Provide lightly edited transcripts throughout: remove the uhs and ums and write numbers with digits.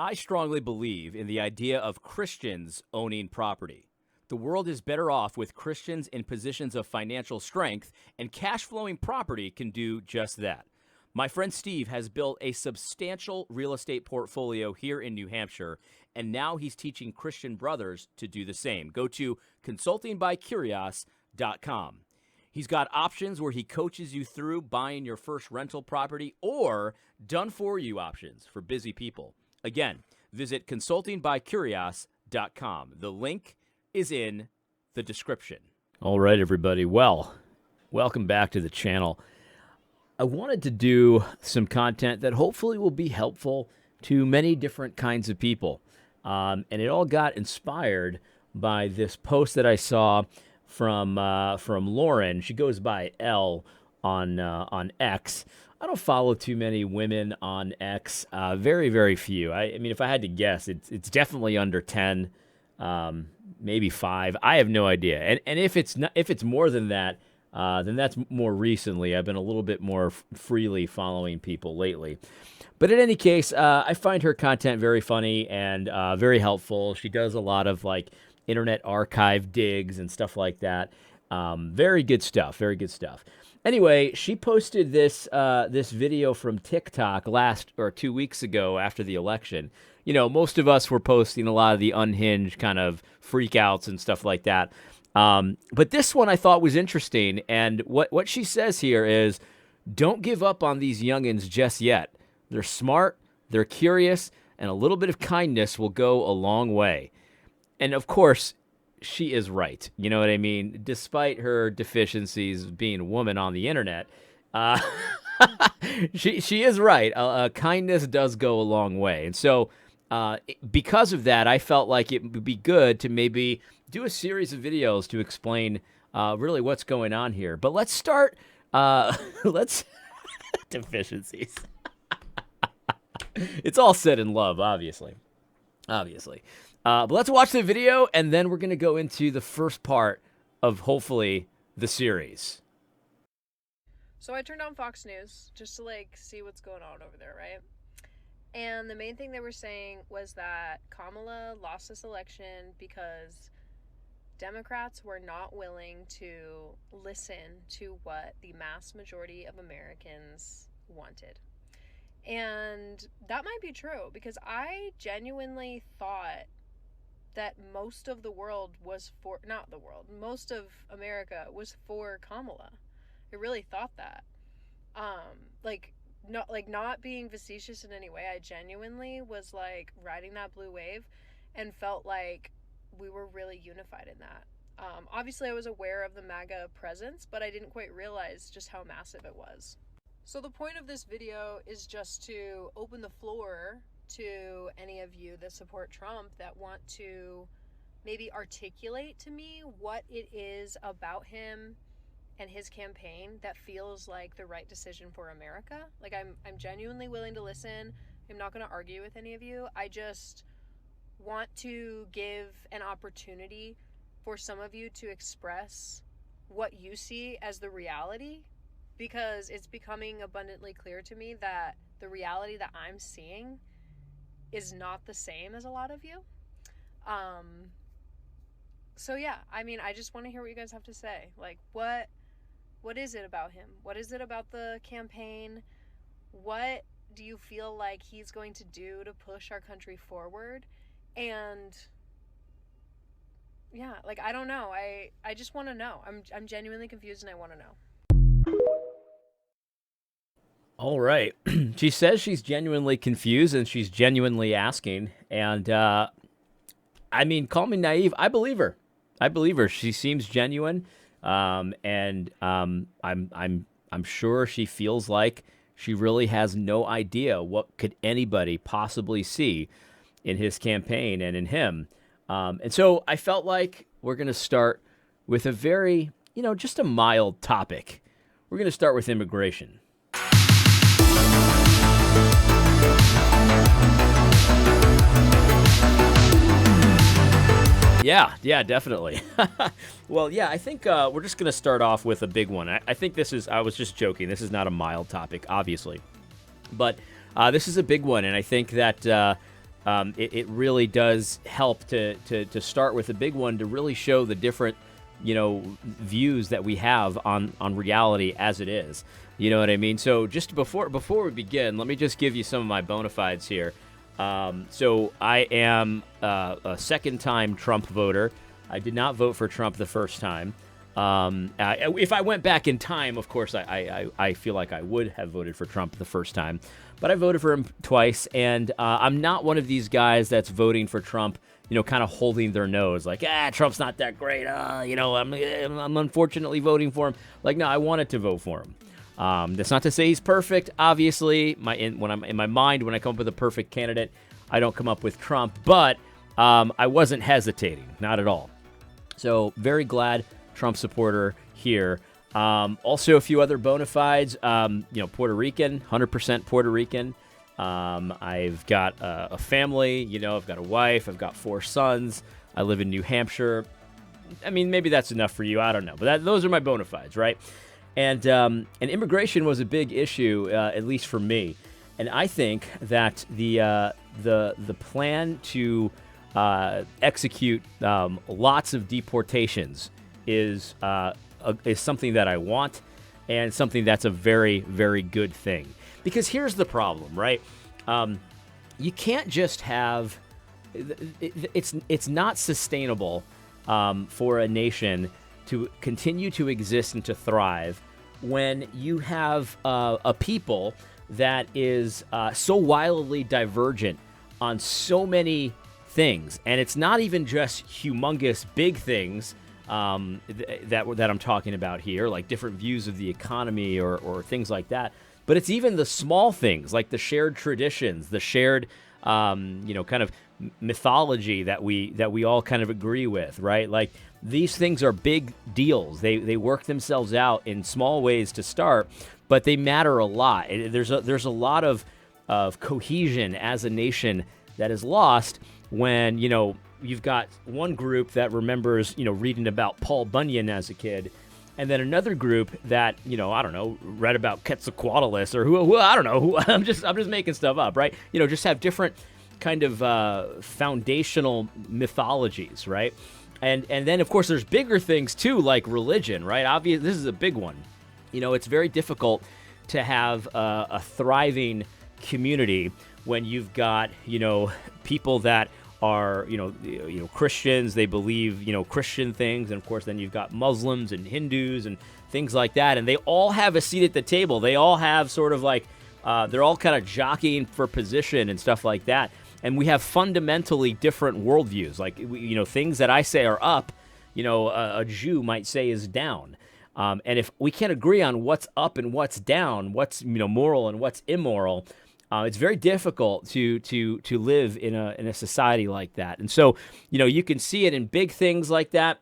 I strongly believe in the idea of Christians owning property. The world is better off with Christians in positions of financial strength, and cash flowing property can do just that. My friend Steve has built a substantial real estate portfolio here in New Hampshire, and now he's teaching Christian brothers to do the same. Go to consultingbycurios.com. He's got options where he coaches you through buying your first rental property or done-for-you options for busy people. Again, visit consultingbycurios.com. The link is in the description. All right, everybody. Well, welcome back to the channel. I wanted to do some content that hopefully will be helpful to many different kinds of people. And it all got inspired by this post that I saw from Lauren. She goes by L on X. I don't follow too many women on X. Very, very few. I mean, if I had to guess, it's definitely under 10, maybe 5. I have no idea. And if it's more than that, then that's more recently. I've been a little bit more freely following people lately. But in any case, I find her content very funny and very helpful. She does a lot of like Internet Archive digs and stuff like that. Very good stuff. Very good stuff. Anyway, she posted this video from TikTok 2 weeks ago after the election. You know, most of us were posting a lot of the unhinged kind of freakouts and stuff like that. But this one I thought was interesting. And what she says here is, don't give up on these youngins just yet. They're smart, they're curious, and a little bit of kindness will go a long way. And of course, she is right. You know what I mean? Despite her deficiencies being a woman on the internet, she is right. Kindness does go a long way. And so because of that, I felt like it would be good to maybe do a series of videos to explain really what's going on here. But let's start. Deficiencies. It's all said in love, obviously. But let's watch the video, and then we're going to go into the first part of, hopefully, the series. So I turned on Fox News just to, see what's going on over there, right? And the main thing they were saying was that Kamala lost this election because Democrats were not willing to listen to what the mass majority of Americans wanted. And that might be true, because I genuinely thought that most of the world was for, not the world, most of America was for Kamala. I really thought that. Not being facetious in any way, I genuinely was riding that blue wave and felt like we were really unified in that. Obviously I was aware of the MAGA presence, but I didn't quite realize just how massive it was. So the point of this video is just to open the floor to any of you that support Trump that want to maybe articulate to me what it is about him and his campaign that feels like the right decision for America. I'm genuinely willing to listen. I'm not going to argue with any of you. I just want to give an opportunity for some of you to express what you see as the reality, because it's becoming abundantly clear to me that the reality that I'm seeing is not the same as a lot of you. So yeah, I just want to hear what you guys have to say. What is it about him? What is it about the campaign? What do you feel like he's going to do to push our country forward? And yeah, I don't know. I just want to know. I'm genuinely confused and I want to know. All right. She says she's genuinely confused and she's genuinely asking. And call me naive. I believe her. She seems genuine. I'm sure she feels like she really has no idea what could anybody possibly see in his campaign and in him. And so I felt like we're going to start with a very, just a mild topic. We're going to start with immigration. Yeah, definitely. Well, yeah, I think we're just going to start off with a big one. I think I was just joking. This is not a mild topic, obviously. But this is a big one, and I think that it really does help to start with a big one to really show the different, views that we have on reality as it is. You know what I mean? So just before we begin, let me just give you some of my bona fides here. So I am a second-time Trump voter. I did not vote for Trump the first time. If I went back in time, of course, I feel like I would have voted for Trump the first time. But I voted for him twice, and I'm not one of these guys that's voting for Trump, kind of holding their nose, like, Trump's not that great. I'm unfortunately voting for him. Like, no, I wanted to vote for him. That's not to say he's perfect. Obviously, when I'm in my mind, when I come up with a perfect candidate, I don't come up with Trump. But I wasn't hesitating, not at all. So very glad Trump supporter here. Also, a few other bona fides. Puerto Rican, 100% Puerto Rican. I've got a family. I've got a wife. I've got 4 sons. I live in New Hampshire. I mean, maybe that's enough for you. I don't know. But those are my bona fides, right? And immigration was a big issue, at least for me. And I think that the plan to execute lots of deportations is something that I want, and something that's a very, very good thing. Because here's the problem, right? You can't just have it's not sustainable for a nation to continue to exist and to thrive when you have a people that is so wildly divergent on so many things. And it's not even just humongous big things that I'm talking about here, like different views of the economy or things like that. But it's even the small things, like the shared traditions, the shared, kind of mythology that we all kind of agree with, right? Like, these things are big deals. They work themselves out in small ways to start, but they matter a lot. There's a lot of cohesion as a nation that is lost when, you've got one group that remembers, reading about Paul Bunyan as a kid, and then another group that, I don't know, read about Quetzalcoatlus or who I don't know, who I'm just making stuff up, right? Just have different kind of foundational mythologies, right? And then, of course, there's bigger things, too, like religion, right? Obviously, this is a big one. It's very difficult to have a thriving community when you've got, people that are, Christians. They believe, Christian things. And, of course, then you've got Muslims and Hindus and things like that. And they all have a seat at the table. They all have sort of like, they're all kind of jockeying for position and stuff like that. And we have fundamentally different worldviews. Like, things that I say are up, a Jew might say is down. And if we can't agree on what's up and what's down, what's, moral and what's immoral, it's very difficult to live in a society like that. And so, you can see it in big things like that,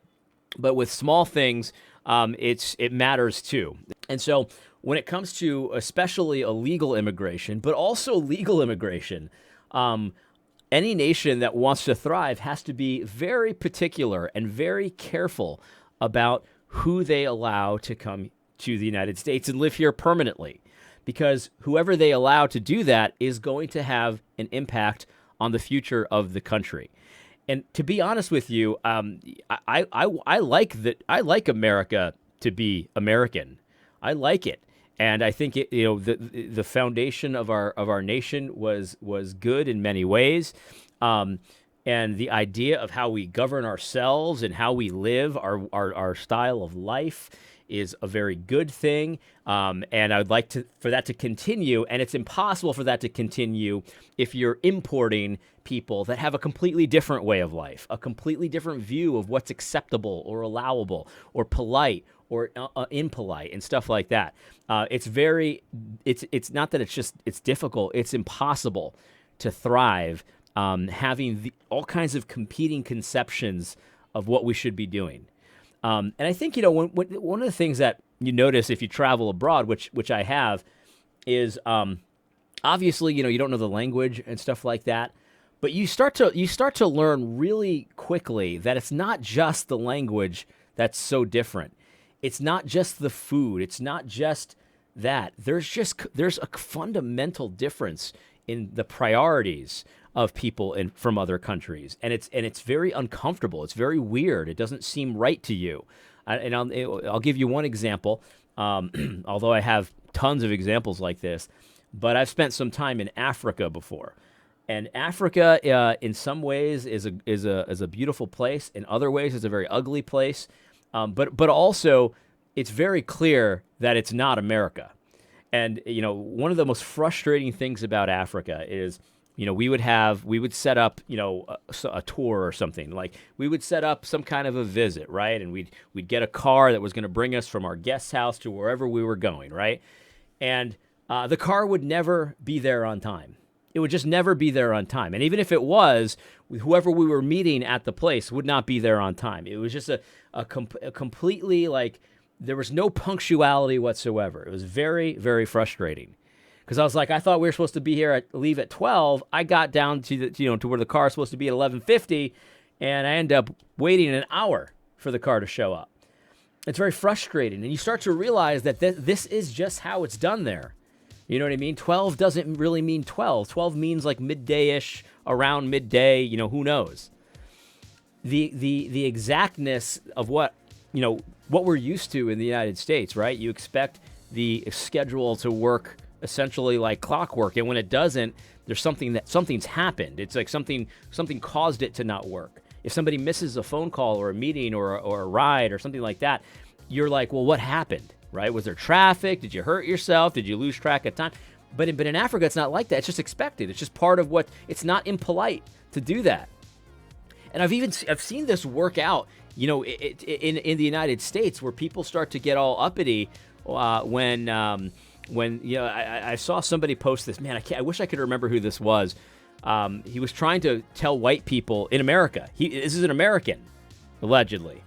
but with small things, it matters too. And so when it comes to especially illegal immigration, but also legal immigration, any nation that wants to thrive has to be very particular and very careful about who they allow to come to the United States and live here permanently. Because whoever they allow to do that is going to have an impact on the future of the country. And to be honest with you, I like America to be American. I like it. And I think the foundation of our nation was good in many ways, and the idea of how we govern ourselves and how we live our style of life is a very good thing. And I'd like for that to continue. And it's impossible for that to continue if you're importing people that have a completely different way of life, a completely different view of what's acceptable or allowable or polite or impolite and stuff like that. It's not that it's difficult. It's impossible to thrive having all kinds of competing conceptions of what we should be doing. And I think, one of the things that you notice if you travel abroad, which I have, is obviously, you don't know the language and stuff like that, but you start to learn really quickly that it's not just the language that's so different. It's not just the food. It's not just that. There's a fundamental difference in the priorities of people from other countries, and it's very uncomfortable. It's very weird. It doesn't seem right to you. I'll give you one example. Although I have tons of examples like this, but I've spent some time in Africa before, and Africa, in some ways, is a beautiful place. In other ways, it's a very ugly place. But also, it's very clear that it's not America. And one of the most frustrating things about Africa is, we would set up, a tour or something. Like, we would set up some kind of a visit, right? And we'd get a car that was going to bring us from our guest house to wherever we were going, right? And the car would never be there on time. It would just never be there on time. And even if it was, whoever we were meeting at the place would not be there on time. It was just a completely, like, there was no punctuality whatsoever. It was very, very frustrating. Because I was like, I thought we were supposed to be here leave at 12. I got down to to where the car is supposed to be at 11:50, and I end up waiting an hour for the car to show up. It's very frustrating, and you start to realize that this is just how it's done there. You know what I mean? 12 doesn't really mean 12. 12 means like midday-ish, around midday. Who knows? The exactness of what we're used to in the United States, right? You expect the schedule to work essentially like clockwork, and when it doesn't, there's something's happened. It's like something caused it to not work. If somebody misses a phone call or a meeting or a ride or something like that, you're like, well, what happened, right? Was there traffic? Did you hurt yourself? Did you lose track of time? But in Africa, it's not like that. It's just expected. It's just part of what. It's not impolite to do that. And I've seen this work out, in the United States, where people start to get all uppity when I saw somebody post this. Man, I wish I could remember who this was. He was trying to tell white people in America. This is an American, allegedly,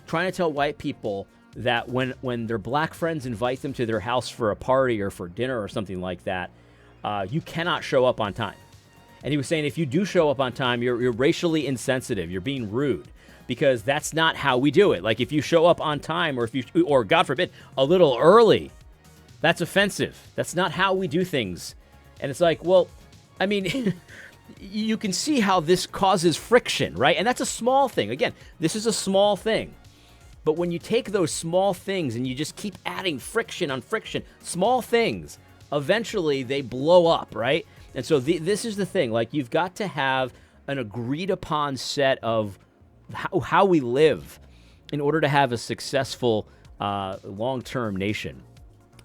trying to tell white people that when their black friends invite them to their house for a party or for dinner or something like that, you cannot show up on time. And he was saying if you do show up on time, you're racially insensitive. You're being rude. Because that's not how we do it. Like, if you show up on time, or God forbid, a little early, that's offensive. That's not how we do things. And it's like, well, I mean, you can see how this causes friction, right? And that's a small thing. Again, this is a small thing. But when you take those small things and you just keep adding friction on friction, small things, eventually they blow up, right? And so this is the thing. Like, you've got to have an agreed upon set of how we live in order to have a successful long-term nation.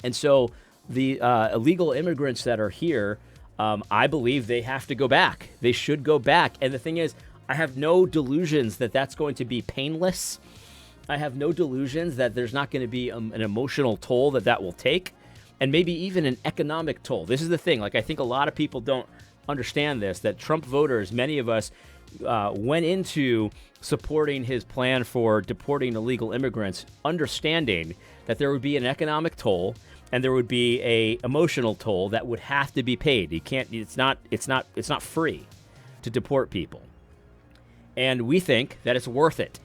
And so the illegal immigrants that are here, I believe they have to go back. They should go back. And the thing is, I have no delusions that that's going to be painless. I have no delusions that there's not going to be an emotional toll that will take, and maybe even an economic toll. This is the thing. Like, I think a lot of people don't understand this, that Trump voters, many of us, went into supporting his plan for deporting illegal immigrants, understanding that there would be an economic toll and there would be a emotional toll that would have to be paid. You can't. It's not free to deport people, and we think that it's worth it.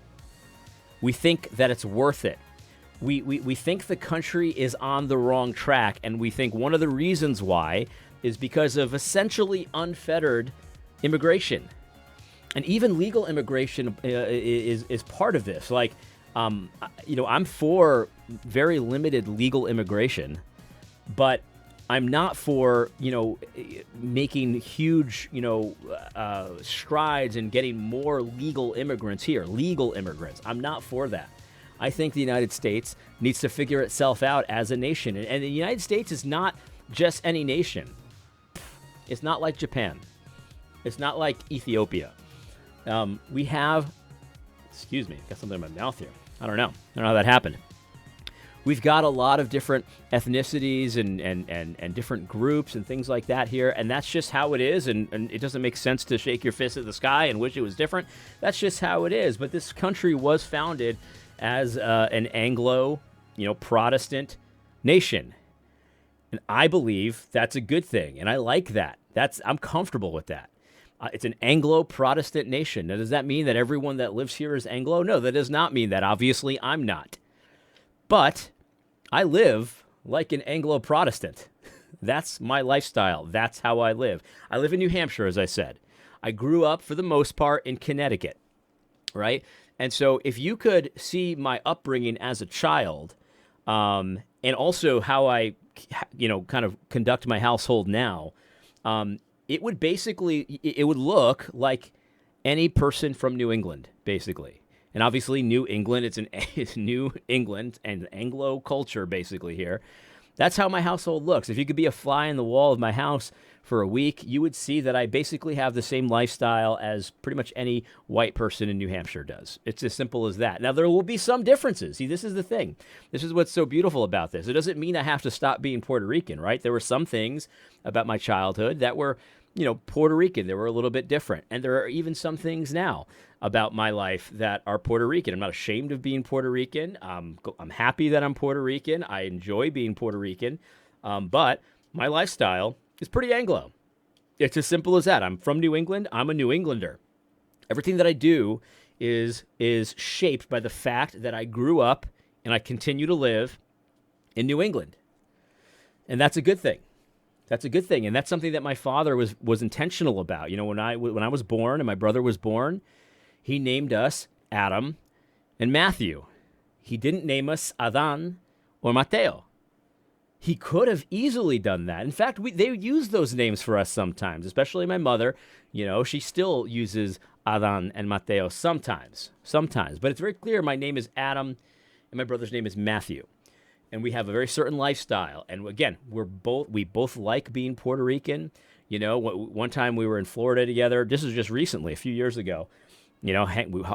We think that it's worth it. We think the country is on the wrong track, and we think one of the reasons why is because of essentially unfettered immigration. And even legal immigration is part of this. Like, I'm for very limited legal immigration, but I'm not for, making huge, strides and getting more legal immigrants here. Legal immigrants. I'm not for that. I think the United States needs to figure itself out as a nation. And the United States is not just any nation. It's not like Japan. It's not like Ethiopia. We have, excuse me, got something in my mouth here. I don't know how that happened. We've got a lot of different ethnicities and different groups and things like that here, and that's just how it is, and it doesn't make sense to shake your fist at the sky and wish it was different. That's just how it is. But this country was founded as an Anglo, Protestant nation, and I believe that's a good thing, and I like that. I'm comfortable with that. It's an Anglo-Protestant nation. Now, does that mean that everyone that lives here is Anglo? No, that does not mean that. Obviously, I'm not. But I live like an Anglo-Protestant. That's my lifestyle. That's how I live. I live in New Hampshire, as I said. I grew up, for the most part, in Connecticut, right? And so if you could see my upbringing as a child, and also how I, kind of conduct my household now, it would basically, it would look like any person from New England, basically. And obviously, New England, it's New England and Anglo culture, basically, here. That's how my household looks. If you could be a fly in the wall of my house for a week, you would see that I basically have the same lifestyle as pretty much any white person in New Hampshire does. It's as simple as that. Now, there will be some differences. See, this is the thing. This is what's so beautiful about this. It doesn't mean I have to stop being Puerto Rican, right? There were some things about my childhood that were, Puerto Rican. They were a little bit different. And there are even some things now about my life that are Puerto Rican. I'm not ashamed of being Puerto Rican. I'm happy that I'm Puerto Rican. I enjoy being Puerto Rican. But my lifestyle is pretty Anglo. It's as simple as that. I'm from New England. I'm a New Englander. Everything that I do is shaped by the fact that I grew up and I continue to live in New England. And that's a good thing. That's a good thing. And that's something that my father was intentional about. When I was born and my brother was born, he named us Adam and Matthew. He didn't name us Adan or Mateo. He could have easily done that. In fact, they use those names for us sometimes, especially my mother. She still uses Adan and Mateo sometimes. But it's very clear my name is Adam and my brother's name is Matthew. And we have a very certain lifestyle. And again, we both like being Puerto Rican. One time we were in Florida together. This was just recently, a few years ago.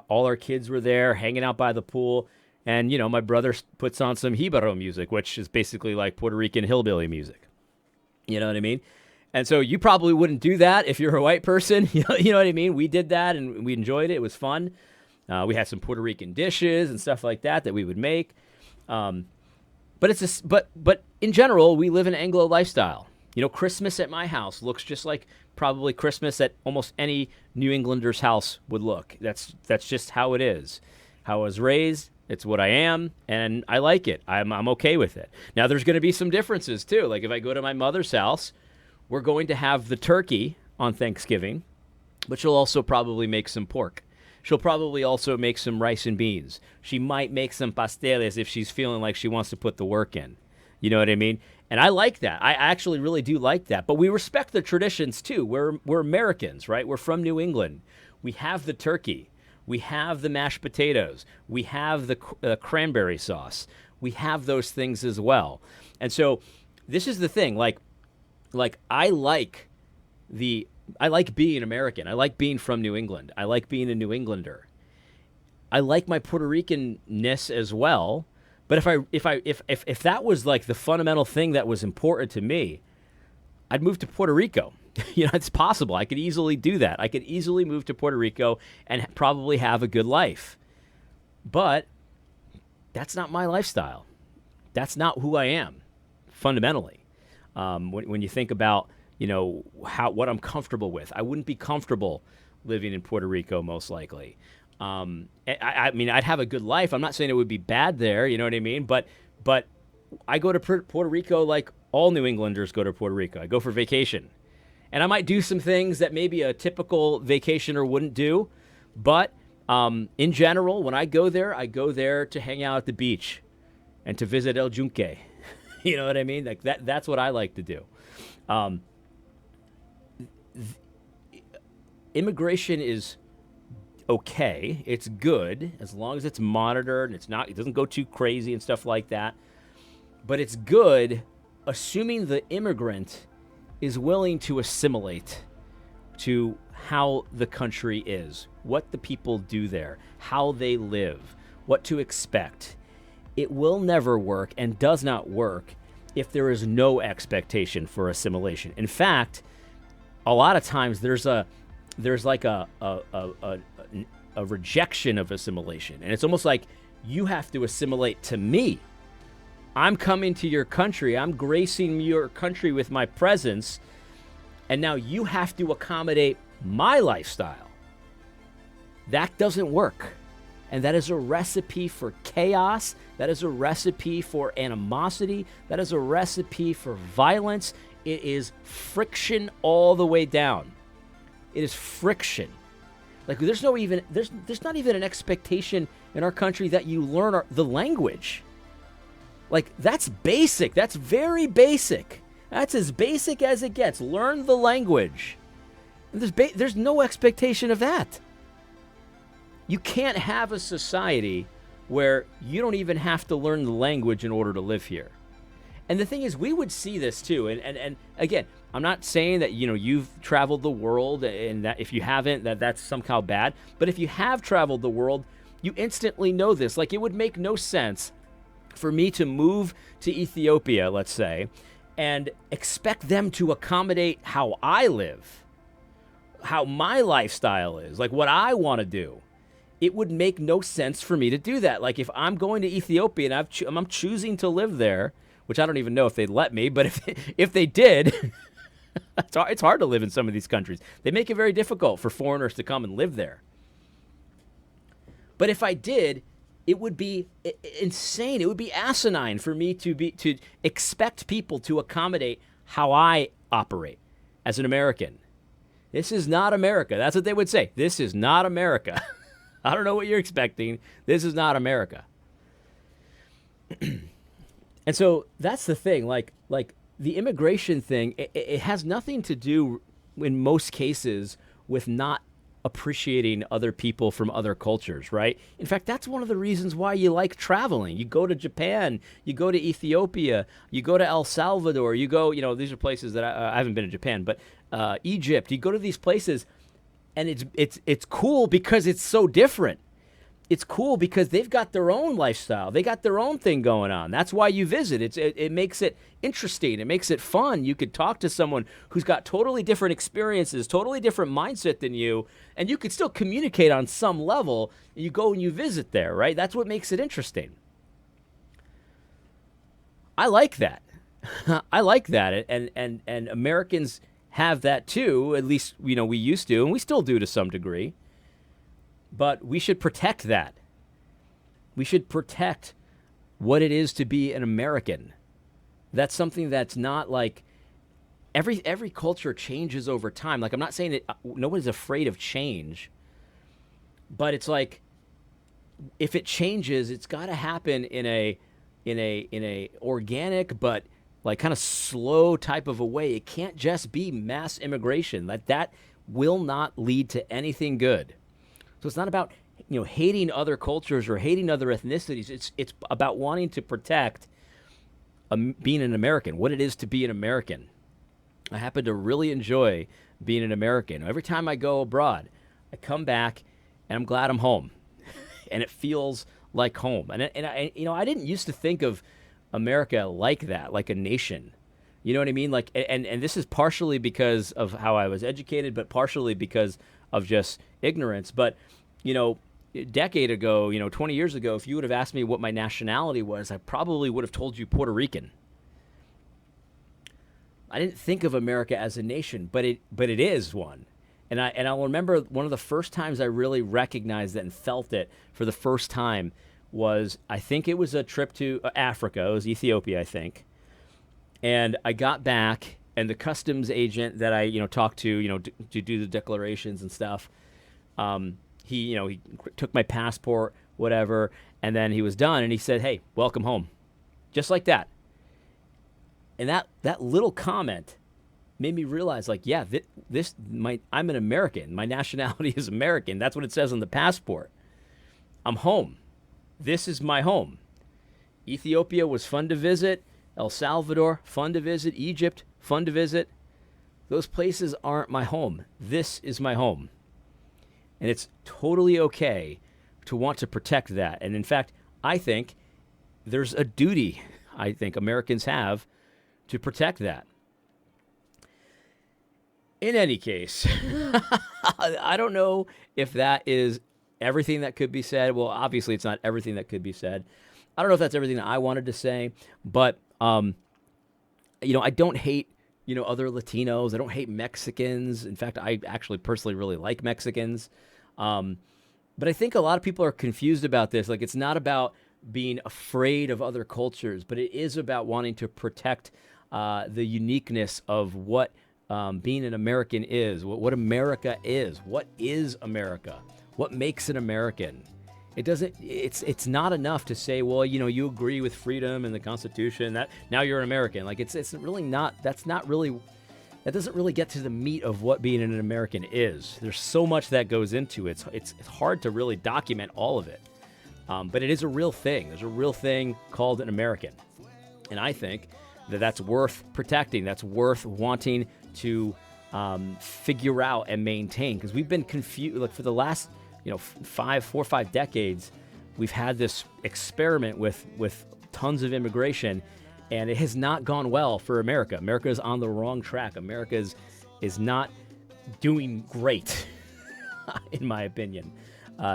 All our kids were there hanging out by the pool. And, my brother puts on some Jibaro music, which is basically like Puerto Rican hillbilly music. You know what I mean? And so you probably wouldn't do that if you're a white person. You know what I mean? We did that and we enjoyed it. It was fun. We had some Puerto Rican dishes and stuff like that we would make. But in general, we live an Anglo lifestyle. Christmas at my house looks just like probably Christmas at almost any New Englander's house would look. That's just how it is. How I was raised, it's what I am, and I like it. I'm okay with it. Now, there's going to be some differences, too. Like if I go to my mother's house, we're going to have the turkey on Thanksgiving, but she'll also probably make some pork. She'll probably also make some rice and beans. She might make some pasteles if she's feeling like she wants to put the work in. You know what I mean? And I like that. I actually really do like that. But we respect the traditions, too. We're Americans, right? We're from New England. We have the turkey. We have the mashed potatoes. We have the cranberry sauce. We have those things as well. And so this is the thing. Like I like being American. I like being from New England. I like being a New Englander. I like my Puerto Rican-ness as well. But if that was like the fundamental thing that was important to me, I'd move to Puerto Rico. It's possible. I could easily do that. I could easily move to Puerto Rico and probably have a good life. But that's not my lifestyle. That's not who I am, fundamentally. When you think about, what I'm comfortable with, I wouldn't be comfortable living in Puerto Rico, most likely. I mean, I'd have a good life. I'm not saying it would be bad there, you know what I mean? But I go to Puerto Rico like all New Englanders go to Puerto Rico. I go for vacation. And I might do some things that maybe a typical vacationer wouldn't do. But in general, when I go there to hang out at the beach and to visit El Yunque. You know what I mean? Like that's what I like to do. Immigration is okay. It's good as long as it's monitored and it doesn't go too crazy and stuff like that. But it's good assuming the immigrant is willing to assimilate to how the country is, what the people do there, how they live, what to expect. It will never work and does not work if there is no expectation for assimilation. In fact, a lot of times there's like a rejection of assimilation, and it's almost like you have to assimilate to me. I'm coming to your country. I'm gracing your country with my presence, and now you have to accommodate my lifestyle. That doesn't work. And that is a recipe for chaos. That is a recipe for animosity. That is a recipe for violence. It is friction all the way down. It is friction. Like there's not even an expectation in our country that you learn the language. Like that's basic. That's very basic. That's as basic as it gets. Learn the language. And there's no expectation of that. You can't have a society where you don't even have to learn the language in order to live here. And the thing is, we would see this too. And again, I'm not saying that, you've traveled the world and that if you haven't, that's somehow bad. But if you have traveled the world, you instantly know this. Like it would make no sense for me to move to Ethiopia, let's say, and expect them to accommodate how I live, how my lifestyle is, like what I want to do. It would make no sense for me to do that. Like if I'm going to Ethiopia and I'm choosing to live there, which I don't even know if they'd let me, but if they did, it's hard to live in some of these countries. They make it very difficult for foreigners to come and live there. But if I did, it would be insane. It would be asinine for me to expect people to accommodate how I operate as an American. This is not America. That's what they would say. This is not America. I don't know what you're expecting. This is not America. And so that's the thing. Like the immigration thing, it has nothing to do in most cases with not appreciating other people from other cultures, right? In fact, that's one of the reasons why you like traveling. You go to Japan, you go to Ethiopia, you go to El Salvador, you go, these are places that I haven't been to Japan, but Egypt, you go to these places and it's cool because it's so different. It's cool because they've got their own lifestyle. They got their own thing going on. That's why you visit. It makes it interesting. It makes it fun. You could talk to someone who's got totally different experiences, totally different mindset than you, and you could still communicate on some level. You go and you visit there, right? That's what makes it interesting. I like that. I like that. And Americans have that too. At least, we used to, and we still do to some degree. But we should protect that. We should protect what it is to be an American. That's something that's not like every culture changes over time. Like I'm not saying that nobody's afraid of change, but it's like if it changes, it's got to happen in a organic but like kind of slow type of a way. It can't just be mass immigration. That will not lead to anything good. So it's not about hating other cultures or hating other ethnicities. It's about wanting to protect being an American, what it is to be an American. I happen to really enjoy being an American. Every time I go abroad, I come back and I'm glad I'm home, and it feels like home. And I didn't used to think of America like that, like a nation. You know what I mean? Like, and this is partially because of how I was educated, but partially because of just ignorance. But, a decade ago, 20 years ago, if you would have asked me what my nationality was, I probably would have told you Puerto Rican. I didn't think of America as a nation, but it is one. And I'll remember one of the first times I really recognized that and felt it for the first time was, I think it was a trip to Africa. It was Ethiopia, I think. And I got back, and the customs agent that I, talked to, to do the declarations and stuff, he took my passport, whatever, and then he was done, and he said, "Hey, welcome home," just like that. And that little comment made me realize, like, yeah, I'm an American. My nationality is American. That's what it says on the passport. I'm home. This is my home. Ethiopia was fun to visit. El Salvador, fun to visit. Egypt, fun to visit. Those places aren't my home. This is my home. And it's totally okay to want to protect that. And in fact, I think there's a duty I think Americans have to protect that. In any case, I don't know if that is everything that could be said. Well, obviously it's not everything that could be said. I don't know if that's everything that I wanted to say, but I don't hate other Latinos. I don't hate Mexicans. In fact, I actually personally really like Mexicans. But I think a lot of people are confused about this. Like, it's not about being afraid of other cultures, but it is about wanting to protect the uniqueness of what being an American is, what America is. What is America? What makes an American? It's not enough to say, well, you know, you agree with freedom and the Constitution, that now you're an American. Like it's really not, that doesn't really get to the meat of what being an American is. There's so much that goes into it. It's hard to really document all of it. But it is a real thing. There's a real thing called an American. And I think that that's worth protecting. That's worth wanting to figure out and maintain, because we've been confused. Like for the last 4 or 5 decades, we've had this experiment with tons of immigration, and it has not gone well for America. America is on the wrong track. America is not doing great, in my opinion,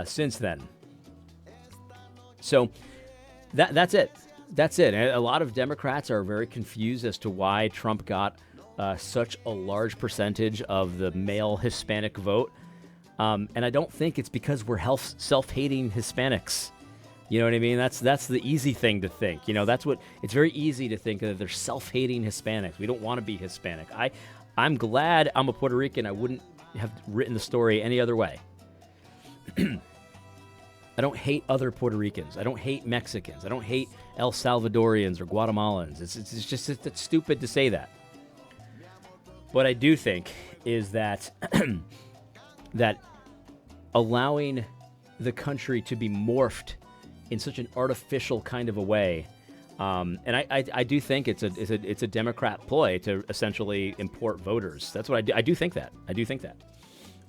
since then. So that's it. That's it. And a lot of Democrats are very confused as to why Trump got such a large percentage of the male Hispanic vote. And I don't think it's because we're self-hating Hispanics. You know what I mean? That's the easy thing to think. You know, it's very easy to think that they're self-hating Hispanics. We don't want to be Hispanic. I'm glad I'm a Puerto Rican. I wouldn't have written the story any other way. I don't hate other Puerto Ricans. I don't hate Mexicans. I don't hate El Salvadorians or Guatemalans. It's stupid to say that. What I do think is that that allowing the country to be morphed in such an artificial kind of a way, and I do think it's a Democrat ploy to essentially import voters. That's what I do. I do think that.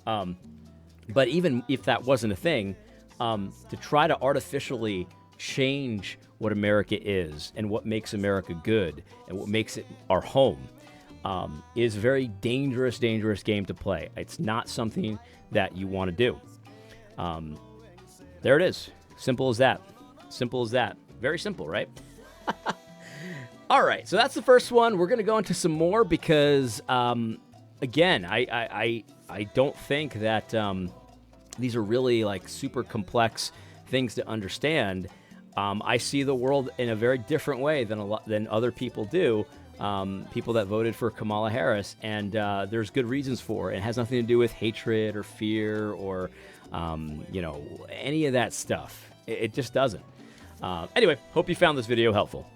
But even if that wasn't a thing, to try to artificially change what America is and what makes America good and what makes it our home is a very dangerous game to play. It's not something that you want to do. There it is. Simple as that. Very simple, right? All right, so that's the first one. We're going to go into some more because, again, I don't think that these are really like super complex things to understand. I see the world in a very different way than other people do. People that voted for Kamala Harris, and there's good reasons for it. It has nothing to do with hatred or fear or any of that stuff. It just doesn't. Anyway, hope you found this video helpful.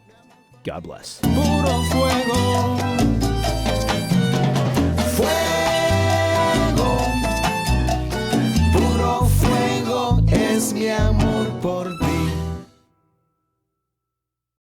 God bless. Puro fuego.